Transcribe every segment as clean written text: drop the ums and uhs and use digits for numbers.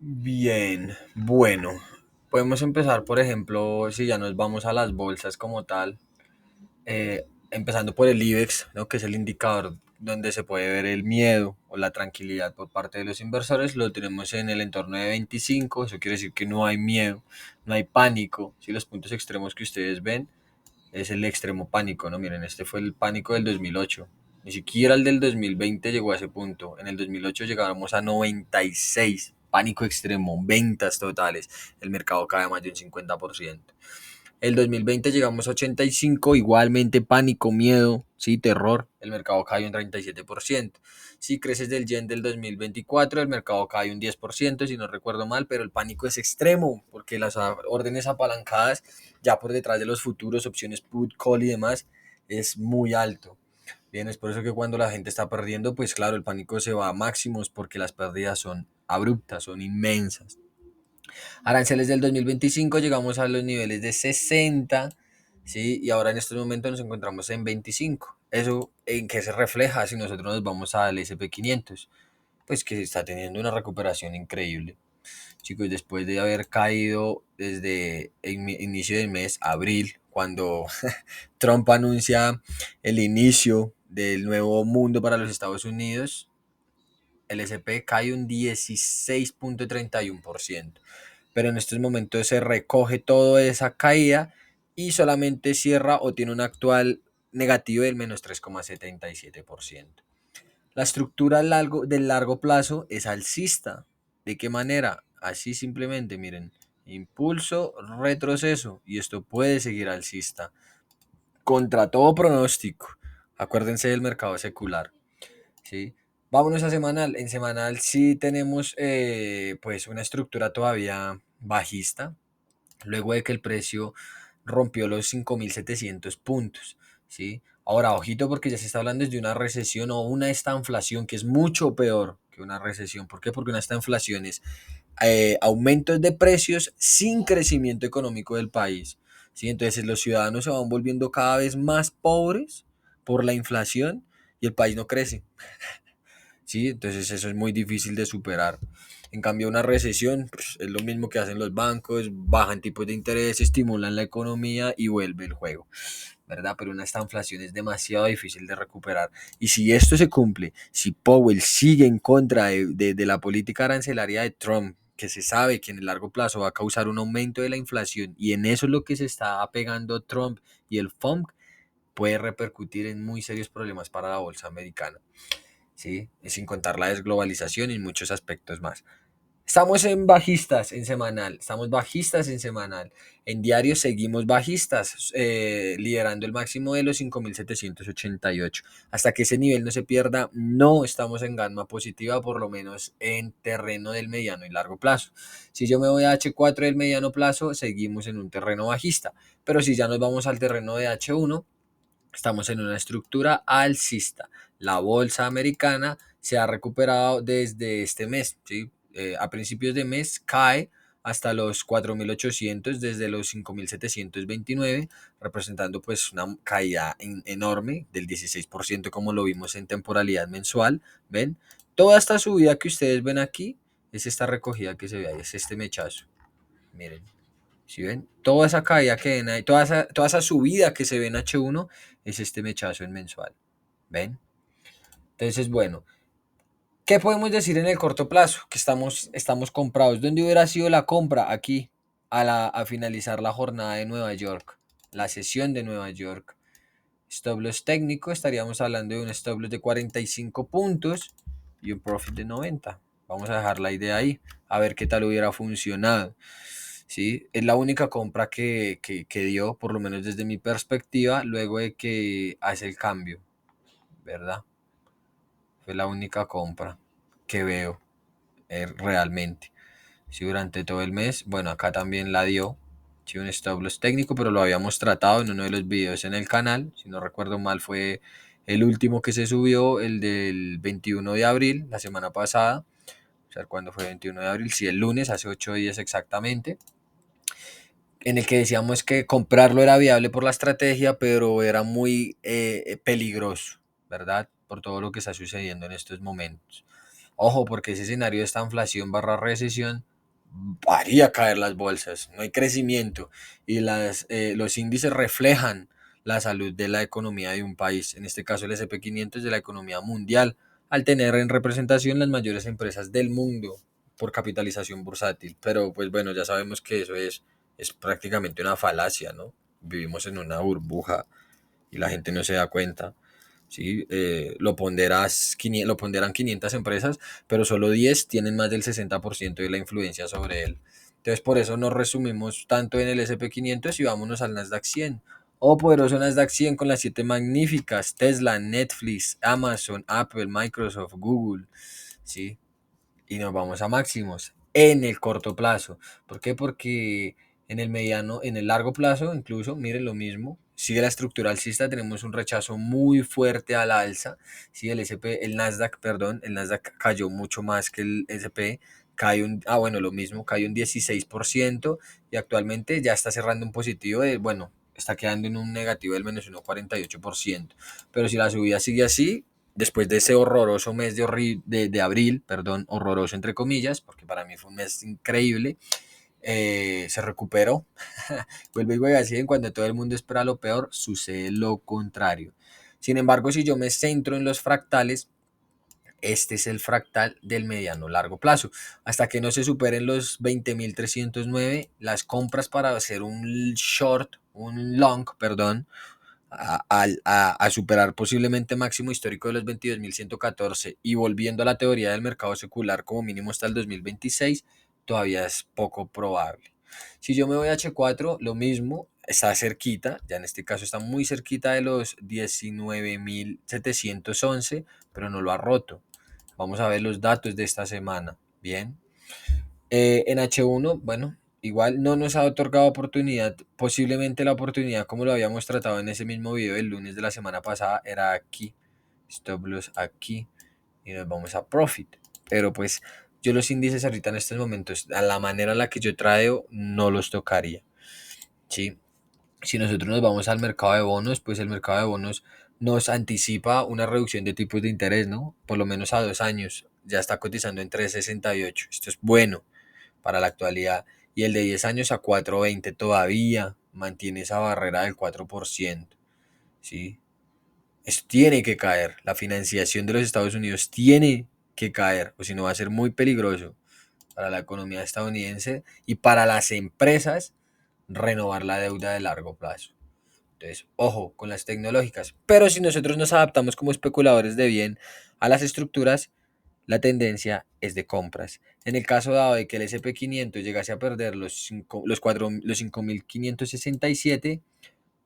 Bien, bueno, podemos empezar, por ejemplo, si ya nos vamos a las bolsas como tal, empezando por el IBEX, ¿no? Que es el indicador donde se puede ver el miedo o la tranquilidad por parte de los inversores. Lo tenemos en el entorno de 25. Eso quiere decir que no hay miedo, no hay pánico. Si los puntos extremos que ustedes ven es el extremo pánico, ¿no? Miren, este fue el pánico del 2008. Ni siquiera el del 2020 llegó a ese punto. En el 2008 llegábamos a 96. Pánico extremo, ventas totales. El mercado cae más de un 50%. El 2020 llegamos a 85, igualmente pánico, miedo, sí, terror, el mercado cae un 37%. Si creces del yen del 2024, el mercado cae un 10%, si no recuerdo mal, pero el pánico es extremo, porque las órdenes apalancadas, ya por detrás de los futuros, opciones put, call y demás, es muy alto. Bien, es por eso que cuando la gente está perdiendo, pues claro, el pánico se va a máximos porque las pérdidas son abruptas, son inmensas. Aranceles del 2025 llegamos a los niveles de 60, ¿sí? Y ahora en estos momentos nos encontramos en 25. ¿Eso en qué se refleja si nosotros nos vamos al SP 500? Pues que está teniendo una recuperación increíble. Chicos, después de haber caído desde el inicio del mes, abril, cuando Trump anuncia el inicio del nuevo mundo para los Estados Unidos, el SP cae un 16,31%, pero en estos momentos se recoge toda esa caída y solamente cierra o tiene un actual negativo del menos 3,77%. La estructura del largo plazo es alcista. ¿De qué manera? Así simplemente, miren, impulso, retroceso, y esto puede seguir alcista contra todo pronóstico. Acuérdense del mercado secular. ¿Sí? Vámonos a semanal. En semanal sí tenemos pues una estructura todavía bajista, luego de que el precio rompió los 5.700 puntos. ¿Sí? Ahora, ojito porque ya se está hablando de una recesión o una estanflación que es mucho peor que una recesión. ¿Por qué? Porque una estanflación es aumentos de precios sin crecimiento económico del país. ¿Sí? Entonces los ciudadanos se van volviendo cada vez más pobres por la inflación y el país no crece. ¿Sí? Entonces eso es muy difícil de superar. En cambio, una recesión pues, es lo mismo que hacen los bancos, bajan tipos de interés, estimulan la economía y vuelve el juego, ¿verdad? Pero una estanflación es demasiado difícil de recuperar. Y si esto se cumple, si Powell sigue en contra de la política arancelaria de Trump, que se sabe que en el largo plazo va a causar un aumento de la inflación, y en eso es lo que se está apegando Trump y el FOMC, puede repercutir en muy serios problemas para la bolsa americana. ¿Sí? Sin contar la desglobalización y muchos aspectos más. Estamos en bajistas en semanal, estamos bajistas en semanal. En diario seguimos bajistas, liderando el máximo de los 5.788. Hasta que ese nivel no se pierda, no estamos en gamma positiva, por lo menos en terreno del mediano y largo plazo. Si yo me voy a H4 del mediano plazo, seguimos en un terreno bajista. Pero si ya nos vamos al terreno de H1, estamos en una estructura alcista. La bolsa americana se ha recuperado desde este mes, ¿sí? A principios de mes cae hasta los 4.800 desde los 5.729, representando pues una caída enorme del 16% como lo vimos en temporalidad mensual. ¿Ven? Toda esta subida que ustedes ven aquí es esta recogida que se ve ahí, es este mechazo. Miren. Si ven, toda esa caída que ven ahí, toda esa subida que se ve en H1 es este mechazo en mensual. ¿Ven? Entonces, bueno, ¿qué podemos decir en el corto plazo? Que estamos comprados. ¿Dónde hubiera sido la compra? Aquí, a finalizar la jornada de Nueva York, la sesión de Nueva York. Stop loss técnico, estaríamos hablando de un stop loss de 45 puntos y un profit de 90. Vamos a dejar la idea ahí, a ver qué tal hubiera funcionado. ¿Sí? Es la única compra que dio, por lo menos desde mi perspectiva, luego de que hace el cambio, ¿verdad? Fue la única compra que veo realmente. Sí, durante todo el mes, bueno, acá también la dio, sí, un stop loss técnico, pero lo habíamos tratado en uno de los videos en el canal, si no recuerdo mal fue el último que se subió, el del 21 de abril, la semana pasada, o sea, ¿cuándo fue 21 de abril? Sí, el lunes, hace 8 días exactamente, en el que decíamos que comprarlo era viable por la estrategia, pero era muy peligroso, ¿verdad? Por todo lo que está sucediendo en estos momentos. Ojo, porque ese escenario de esta inflación barra recesión haría caer las bolsas, no hay crecimiento y los índices reflejan la salud de la economía de un país, en este caso el S&P 500 de la economía mundial, al tener en representación las mayores empresas del mundo por capitalización bursátil. Pero pues bueno, ya sabemos que eso es prácticamente una falacia, ¿no? Vivimos en una burbuja y la gente no se da cuenta. ¿Sí? Lo ponderan 500 empresas, pero solo 10 tienen más del 60% de la influencia sobre él. Entonces, por eso nos resumimos tanto en el S&P 500 y vámonos al Nasdaq 100. Oh, poderoso Nasdaq 100 con las 7 magníficas: Tesla, Netflix, Amazon, Apple, Microsoft, Google. ¿Sí? Y nos vamos a máximos en el corto plazo. ¿Por qué? Porque en el mediano, en el largo plazo, incluso, miren lo mismo, sigue la estructura alcista, tenemos un rechazo muy fuerte a la alza. Sí, el Nasdaq, perdón, el Nasdaq cayó mucho más que el SP, bueno, lo mismo, cayó un 16% y actualmente ya está cerrando un positivo de, bueno, está quedando en un negativo del menos 1,48%. Pero si la subida sigue así, después de ese horroroso mes de abril, perdón, horroroso entre comillas, porque para mí fue un mes increíble, se recuperó. Vuelve y juega así, en cuando todo el mundo espera lo peor, sucede lo contrario. Sin embargo, si yo me centro en los fractales, este es el fractal del mediano largo plazo. Hasta que no se superen los 20.309, las compras para hacer un short, un long, perdón, a superar posiblemente máximo histórico de los 22.114 y volviendo a la teoría del mercado secular como mínimo hasta el 2026, todavía es poco probable. Si yo me voy a H4, lo mismo, está cerquita, ya en este caso está muy cerquita de los 19.711, pero no lo ha roto. Vamos a ver los datos de esta semana. Bien. En H1, bueno, igual no nos ha otorgado oportunidad. Posiblemente la oportunidad, como lo habíamos tratado en ese mismo video del lunes de la semana pasada, era aquí. Stop loss aquí. Y nos vamos a profit. Pero pues yo los índices ahorita en estos momentos, a la manera en la que yo traigo, no los tocaría. ¿Sí? Si nosotros nos vamos al mercado de bonos, pues el mercado de bonos nos anticipa una reducción de tipos de interés, ¿no? Por lo menos a 2 años. Ya está cotizando en 3,68. Esto es bueno para la actualidad. Y el de 10 años a 4,20 todavía mantiene esa barrera del 4%. ¿Sí? Esto tiene que caer. La financiación de los Estados Unidos tiene que caer, o si no va a ser muy peligroso para la economía estadounidense y para las empresas renovar la deuda de largo plazo. Entonces, ojo con las tecnológicas. Pero si nosotros nos adaptamos como especuladores de bien a las estructuras, la tendencia es de compras. En el caso dado de que el S&P 500 llegase a perder los 5.567,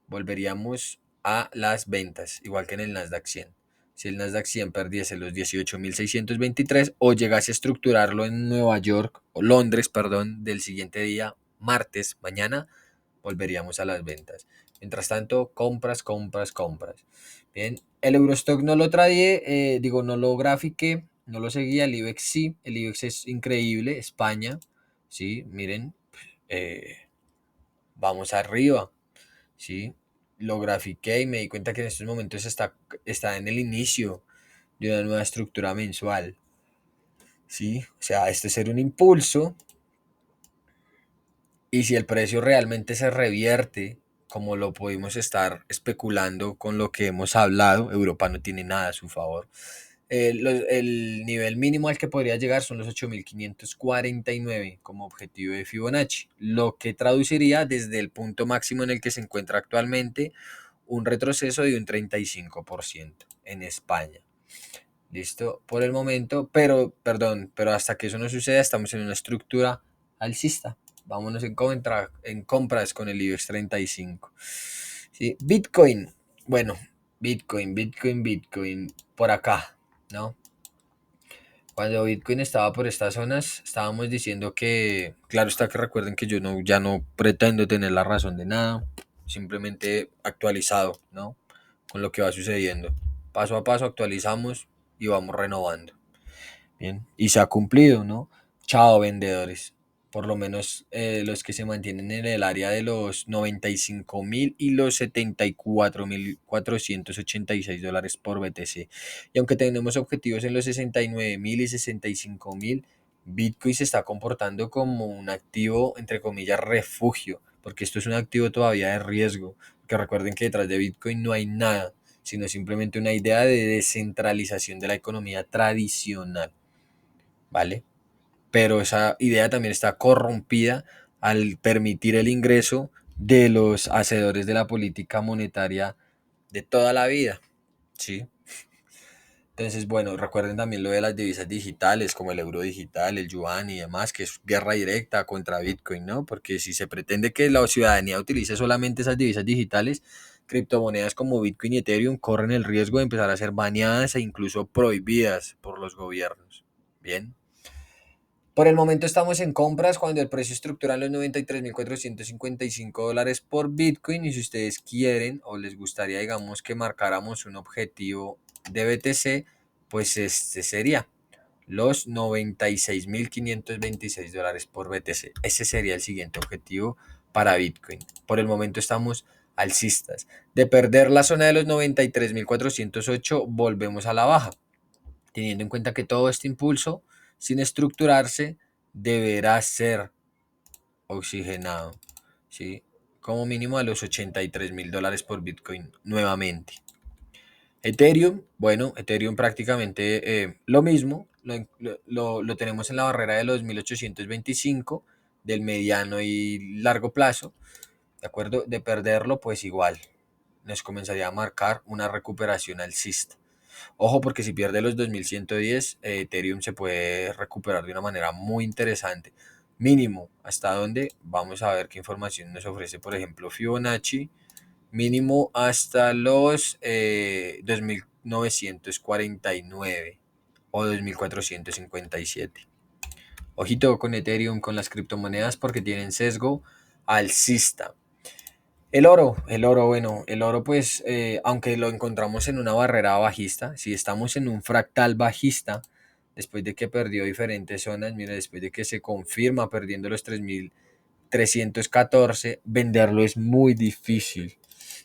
volveríamos a las ventas, igual que en el Nasdaq 100. Si el Nasdaq 100 perdiese los 18.623 o llegase a estructurarlo en Nueva York o Londres, perdón, del siguiente día, martes, mañana, volveríamos a las ventas. Mientras tanto, compras, compras, compras. Bien, el Eurostock no lo trae, no lo grafique, no lo seguía, el IBEX sí, el IBEX es increíble, España, sí, miren, eh, vamos arriba, sí, lo grafiqué y me di cuenta que en estos momentos está en el inicio de una nueva estructura mensual, sí, o sea, este ser un impulso. Y si el precio realmente se revierte, como lo pudimos estar especulando con lo que hemos hablado, Europa no tiene nada a su favor. El nivel mínimo al que podría llegar son los 8.549 como objetivo de Fibonacci, lo que traduciría desde el punto máximo en el que se encuentra actualmente un retroceso de un 35% en España. Listo por el momento, pero hasta que eso no suceda, estamos en una estructura alcista. Vámonos en compras con el IBEX 35. ¿Sí? Bitcoin, bueno, Bitcoin, por acá, ¿no? Cuando Bitcoin estaba por estas zonas, estábamos diciendo que, claro está que recuerden que yo no, ya no pretendo tener la razón de nada, simplemente actualizado, ¿no? Con lo que va sucediendo. Paso a paso actualizamos y vamos renovando. Bien, y se ha cumplido, ¿no? Chao, vendedores. Por lo menos los que se mantienen en el área de los 95.000 y los 74.486 dólares por BTC. Y aunque tenemos objetivos en los 69.000 y 65.000, Bitcoin se está comportando como un activo, entre comillas, refugio, porque esto es un activo todavía de riesgo, que recuerden que detrás de Bitcoin no hay nada, sino simplemente una idea de descentralización de la economía tradicional, ¿vale? Pero esa idea también está corrompida al permitir el ingreso de los hacedores de la política monetaria de toda la vida, ¿sí? Entonces, bueno, recuerden también lo de las divisas digitales, como el euro digital, el yuan y demás, que es guerra directa contra Bitcoin, ¿no? Porque si se pretende que la ciudadanía utilice solamente esas divisas digitales, criptomonedas como Bitcoin y Ethereum corren el riesgo de empezar a ser baneadas e incluso prohibidas por los gobiernos. Bien. Por el momento estamos en compras cuando el precio estructura en los 93.455 dólares por Bitcoin y si ustedes quieren o les gustaría, digamos, que marcáramos un objetivo de BTC, pues este sería los 96.526 dólares por BTC. Ese sería el siguiente objetivo para Bitcoin. Por el momento estamos alcistas. De perder la zona de los 93.408, volvemos a la baja, teniendo en cuenta que todo este impulso, sin estructurarse, deberá ser oxigenado, ¿sí? Como mínimo a los 83.000 dólares por Bitcoin nuevamente. Ethereum, bueno, Ethereum prácticamente lo mismo, lo tenemos en la barrera de los 1825 del mediano y largo plazo, ¿de acuerdo? De perderlo, pues igual, nos comenzaría a marcar una recuperación alcista. Ojo porque si pierde los 2110, Ethereum se puede recuperar de una manera muy interesante. Mínimo, ¿hasta dónde? Vamos a ver qué información nos ofrece, por ejemplo, Fibonacci. Mínimo hasta los 2949 o 2457. Ojito con Ethereum, con las criptomonedas porque tienen sesgo alcista. Bueno, el oro pues, aunque lo encontramos en una barrera bajista, si estamos en un fractal bajista, después de que perdió diferentes zonas, mira, después de que se confirma perdiendo los 3.314, venderlo es muy difícil,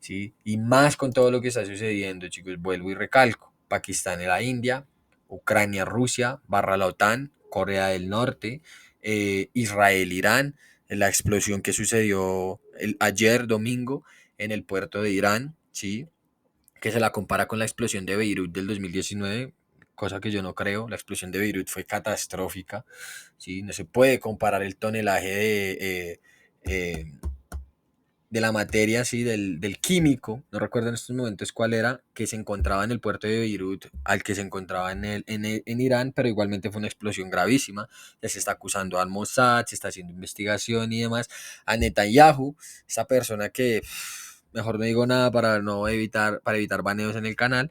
¿sí? Y más con todo lo que está sucediendo, chicos, vuelvo y recalco, Pakistán y la India, Ucrania, Rusia, barra la OTAN, Corea del Norte, Israel, Irán, la explosión que sucedió ayer domingo en el puerto de Irán, ¿sí? Que se la compara con la explosión de Beirut del 2019, cosa que yo no creo. La explosión de Beirut fue catastrófica, ¿sí? No se puede comparar el tonelaje eh, de la materia, ¿sí? Del químico, no recuerdo en estos momentos cuál era, que se encontraba en el puerto de Beirut al que se encontraba en Irán, pero igualmente fue una explosión gravísima. Ya se está acusando al Mossad, se está haciendo investigación y demás. A Netanyahu, esa persona que mejor no digo nada para evitar baneos en el canal,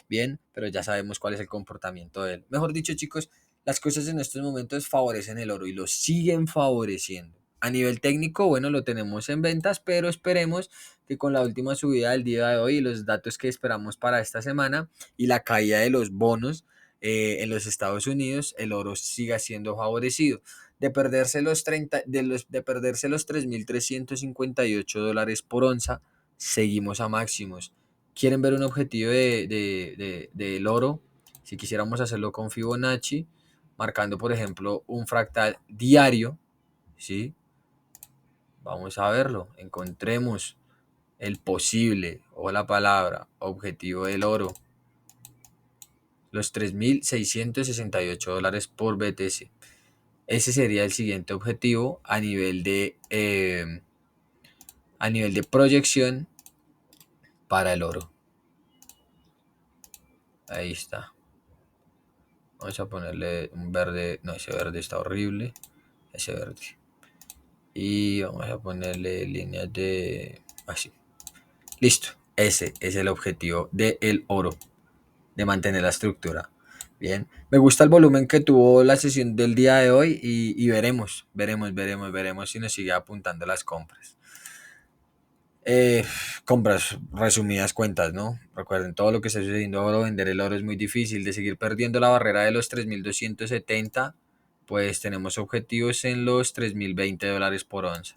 bien, pero ya sabemos cuál es el comportamiento de él. Mejor dicho, chicos, las cosas en estos momentos favorecen el oro y lo siguen favoreciendo. A nivel técnico, bueno, lo tenemos en ventas, pero esperemos que con la última subida del día de hoy y los datos que esperamos para esta semana y la caída de los bonos en los Estados Unidos, el oro siga siendo favorecido. De perderse los 30, de perderse los 3.358 dólares por onza, seguimos a máximos. ¿Quieren ver un objetivo del oro? Si quisiéramos hacerlo con Fibonacci, marcando por ejemplo un fractal diario, ¿sí? Vamos a verlo. Encontremos el posible o la palabra objetivo del oro. Los 3.668 dólares por BTC. Ese sería el siguiente objetivo a nivel de proyección para el oro. Ahí está. Vamos a ponerle un verde. No, ese verde está horrible. Ese verde. Y vamos a ponerle líneas de... Así. Listo. Ese es el objetivo del oro. De mantener la estructura. Bien. Me gusta el volumen que tuvo la sesión del día de hoy y veremos si nos sigue apuntando las compras. Compras, resumidas cuentas, ¿no? Recuerden todo lo que está sucediendo ahora, vender el oro es muy difícil, de seguir perdiendo la barrera de los 3.270, pues tenemos objetivos en los 3.020 dólares por onza,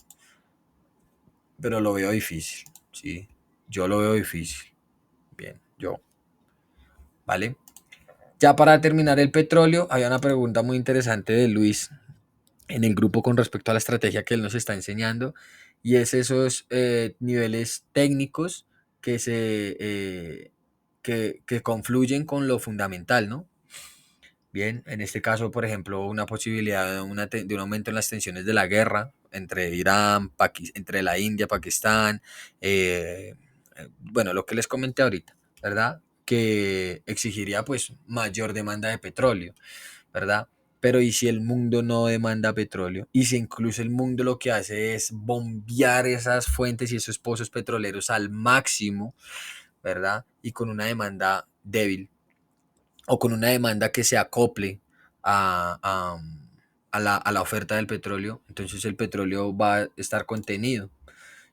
pero lo veo difícil, ¿sí? Yo lo veo difícil, bien, ¿vale? Ya para terminar el petróleo, había una pregunta muy interesante de Luis en el grupo con respecto a la estrategia que él nos está enseñando y es esos niveles técnicos que que confluyen con lo fundamental, ¿no? Bien, en este caso, por ejemplo, una posibilidad de un aumento en las tensiones de la guerra entre Irán, entre la India, Pakistán, bueno, lo que les comenté ahorita, ¿verdad? Que exigiría pues mayor demanda de petróleo, ¿verdad? Pero ¿y si el mundo no demanda petróleo? ¿Y si incluso el mundo lo que hace es bombear esas fuentes y esos pozos petroleros al máximo, ¿verdad? Y con una demanda débil o con una demanda que se acople a, a, a la oferta del petróleo, entonces el petróleo va a estar contenido.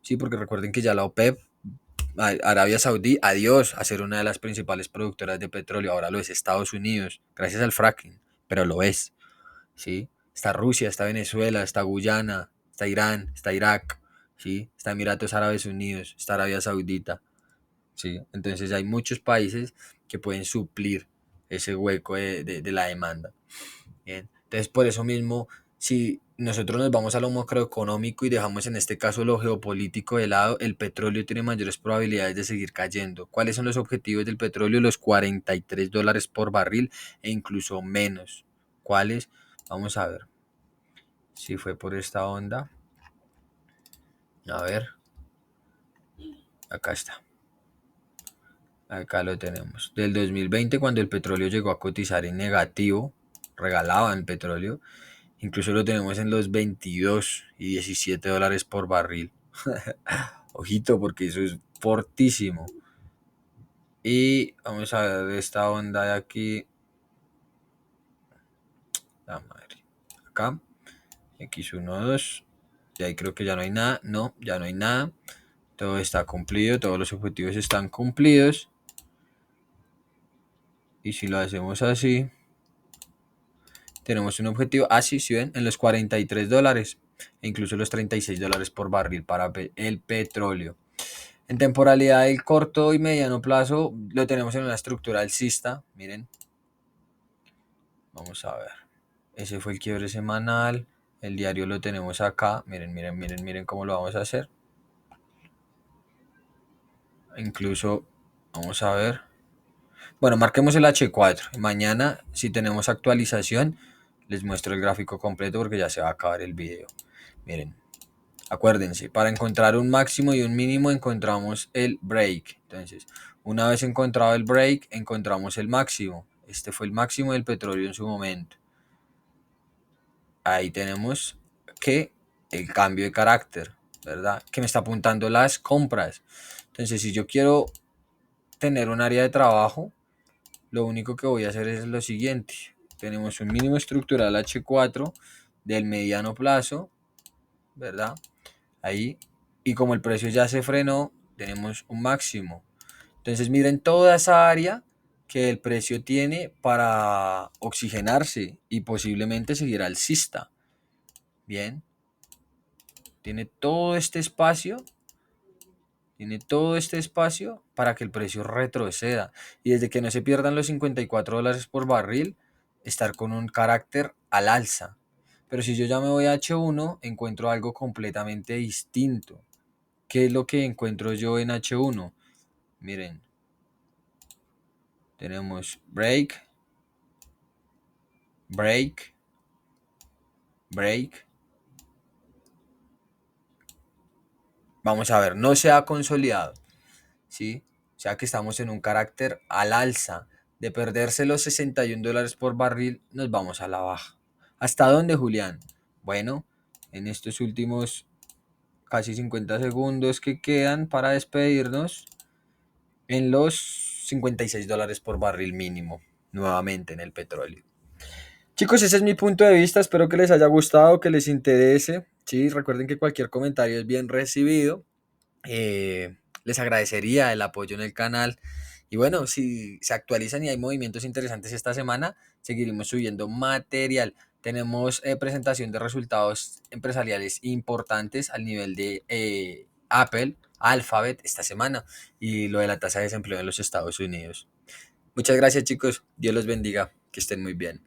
Sí, porque recuerden que ya la OPEP, Arabia Saudí, adiós a ser una de las principales productoras de petróleo, ahora lo es Estados Unidos, gracias al fracking, pero lo es. ¿Sí? Está Rusia, está Venezuela, está Guyana, está Irán, está Irak, ¿sí? Está Emiratos Árabes Unidos, está Arabia Saudita, ¿sí? Entonces hay muchos países que pueden suplir ese hueco de la demanda. Bien. Entonces, por eso mismo, si nosotros nos vamos a lo macroeconómico y dejamos en este caso lo geopolítico de lado, el petróleo tiene mayores probabilidades de seguir cayendo. ¿Cuáles son los objetivos del petróleo? Los $43 por barril e incluso menos. ¿Cuáles? Vamos a ver si fue por esta onda. A ver, acá está. Acá lo tenemos. Del 2020, cuando el petróleo llegó a cotizar en negativo, regalaban petróleo. Incluso lo tenemos en los 22 y $17 por barril. Ojito, porque eso es fortísimo. Y vamos a ver esta onda de aquí. La madre. Acá. X12. Y ahí creo que ya no hay nada. No, ya no hay nada. Todo está cumplido. Todos los objetivos están cumplidos. Y si lo hacemos así, tenemos un objetivo. Ah, sí, si ven, en los $43. E incluso los $36 por barril para el petróleo. En temporalidad del corto y mediano plazo lo tenemos en una estructura alcista. Miren, vamos a ver. Ese fue el quiebre semanal. El diario lo tenemos acá. Miren, miren, miren, miren cómo lo vamos a hacer. Incluso, vamos a ver. Bueno, marquemos el H4. Mañana, si tenemos actualización, les muestro el gráfico completo porque ya se va a acabar el video. Miren, acuérdense, para encontrar un máximo y un mínimo encontramos el break. Entonces, una vez encontrado el break, encontramos el máximo. Este fue el máximo del petróleo en su momento. Ahí tenemos que el cambio de carácter, ¿verdad? Que me está apuntando las compras. Entonces, si yo quiero tener un área de trabajo, lo único que voy a hacer es lo siguiente. Tenemos un mínimo estructural H4 del mediano plazo, ¿verdad? Ahí. Y como el precio ya se frenó, tenemos un máximo. Entonces miren toda esa área que el precio tiene para oxigenarse y posiblemente seguir alcista. Bien, tiene todo este espacio, tiene todo este espacio para que el precio retroceda. Y desde que no se pierdan los $54 por barril, estar con un carácter al alza. Pero si yo ya me voy a H1, encuentro algo completamente distinto. ¿Qué es lo que encuentro yo en H1? Miren, tenemos break, break, break. Vamos a ver, no se ha consolidado, ¿sí? O sea que estamos en un carácter al alza. De perderse los $61 por barril, nos vamos a la baja. ¿Hasta dónde, Julián? Bueno, en estos últimos casi 50 segundos que quedan para despedirnos, en los $56 por barril mínimo, nuevamente en el petróleo. Chicos, ese es mi punto de vista. Espero que les haya gustado, que les interese. Sí, recuerden que cualquier comentario es bien recibido. Les agradecería el apoyo en el canal. Y bueno, si se actualizan y hay movimientos interesantes esta semana, seguiremos subiendo material. Tenemos presentación de resultados empresariales importantes al nivel de Apple, Alphabet esta semana y lo de la tasa de desempleo en los Estados Unidos. Muchas gracias chicos, Dios los bendiga, que estén muy bien.